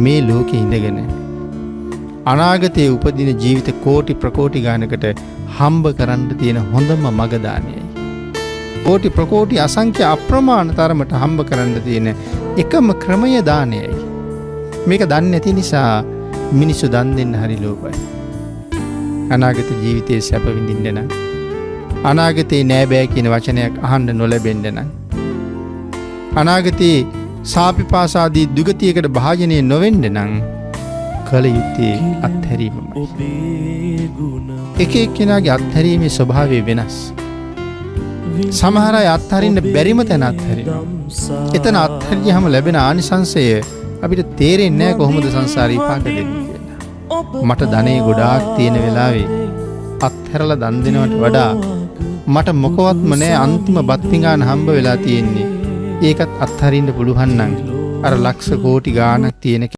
මේ ලෝකේ ඉඳගෙන අනාගතයේ උපදින ජීවිත කෝටි ප්‍රකෝටි ගානකට හම්බ කරන්න තියෙන හොඳම මග දානයයි. කෝටි ප්‍රකෝටි අසංඛ්‍ය අප්‍රමාණ තරමට හම්බ කරන්න තියෙන එකම ක්‍රමය දානයයි. මේක දන්නේ නැති නිසා මිනිස්සු දන් දෙන්න හරි ලෝභයි. අනාගත ජීවිතයේ සැප විඳින්න නම් අනාගතේ නෑ බෑ කියන වචනයක් අහන්න නොලැබෙන්න නම් අනාගතේ සාපිපාසාදී දුගතියකට භාජනය නොවෙන්න නම් කල යුත්තේ අත්හැරීමයි. එක එක්කෙනාගේ අත්හැරීමේ ස්වභාවය වෙනස්. සමහර අය අත්හරින්න බැරිම තැන අත්හැරෙනවා. එතන අත්හැරියාම ලැබෙන ආනිසංසය අපිට තේරෙන්නේ නැහැ කොහොමද සංසාරේ විපාක දෙන්නේ කියලා. මට ධනෙ ගොඩාක් තියෙන වෙලාවේ අත්හැරලා දන් දෙනවට වඩා මට මොකවත්ම නැහැ අන්තිම බත් පිඟාන හම්බ වෙලා තියෙන්නේ. ඒකත් අත්හරින්න පුළුවන් නම් අර ලක්ෂ කෝටි ගාණක් තියෙන